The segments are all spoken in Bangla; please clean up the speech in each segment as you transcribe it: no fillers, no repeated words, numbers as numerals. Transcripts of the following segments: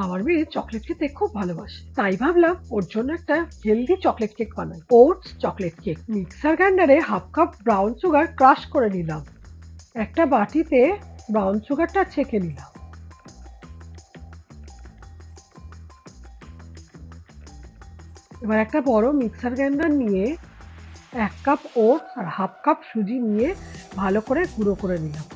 আমার মেয়ে চকলেট খেতে খুব ভালোবাসে, তাই ভাবলাম ওর জন্য একটা হেলদি চকলেট কেক বানাই। Oats chocolate cake. মিক্সার গ্রাইন্ডারে half cup brown sugar crush করে নিলাম। একটা বাটিতে ব্রাউন সুগারটা ছেঁকে নিলাম। এবার একটা বড় মিক্সার গ্রাইন্ডার নিয়ে 1 কাপ ওটস আর হাফ কাপ সুজি নিয়ে ভালো করে গুঁড়ো করে নিলাম।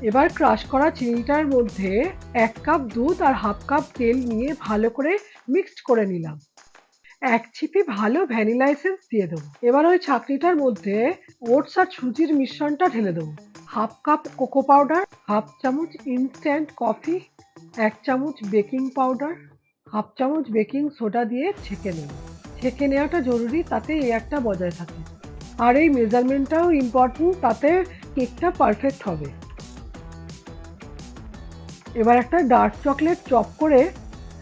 এবার ক্রাশ করা চিনিটার মধ্যে 1 কাপ দুধ আর হাফ কাপ তেল নিয়ে ভালো করে মিক্সড করে নিলাম। 1 ছিপি ভালো ভ্যানিলা এসেন্স দিয়ে দেবো। এবার ওই ছাঁকনিটার মধ্যে ওটস আর সুজির মিশ্রণটা ঢেলে দেবো। Half cup cocoa powder, half চামচ ইনস্ট্যান্ট কফি, 1 চামচ বেকিং পাউডার, হাফ চামচ বেকিং সোডা দিয়ে ছেঁকে নেব। ছেঁকে নেওয়াটা জরুরি, তাতে এয়ারটা বজায় থাকে। আর এই মেজারমেন্টটাও ইম্পর্টেন্ট, তাতে কেকটা পারফেক্ট হবে। এবার একটা ডার্ক চকলেট চপ করে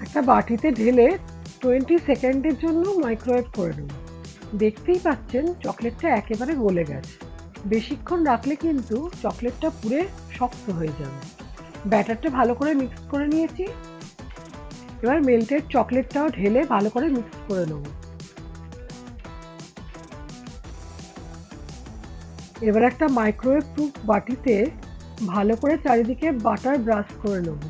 একটা বাটিতে ঢেলে 20 সেকেন্ডের জন্য মাইক্রোওয়েভ করে নেব। দেখতেই পাচ্ছেন চকলেটটা একেবারে গলে গেছে। বেশিক্ষণ রাখলে কিন্তু চকলেটটা পুড়ে শক্ত হয়ে যাবে। ব্যাটারটা ভালো করে মিক্স করে নিয়েছি। এবার মেল্টেড চকলেটটাও ঢেলে ভালো করে মিক্স করে নেব। এবার একটা মাইক্রোওয়েভ প্রুফ বাটিতে ভালো করে চারিদিকে বাটার ব্রাশ করে নেব।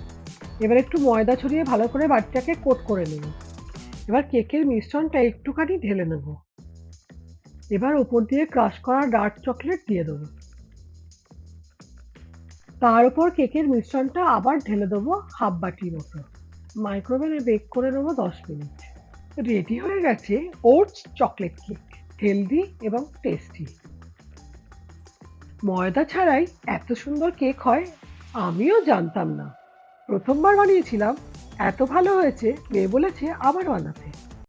এবার একটু ময়দা ছড়িয়ে ভালো করে বাটিটাকে কোট করে নেব। এবার কেকের মিশ্রণটা একটুখানি ঢেলে নেব। এবার উপর দিয়ে ক্রাশ করা ডার্ক চকলেট দিয়ে দেবো। তার উপর কেকের মিশ্রণটা আবার ঢেলে দেবো হাফ বাটির মতো। মাইক্রোওয়েভে বেক করে নেবো 10 মিনিট। রেডি হয়ে গেছে ওটস চকলেট কেক, হেলদি এবং টেস্টি। ময়দা ছাড়াই এত সুন্দর কেক হয় আমিও জানতাম না। প্রথমবার বানিয়েছিলাম, এত ভালো হয়েছে মেয়ে বলেছে আবার বানাতে।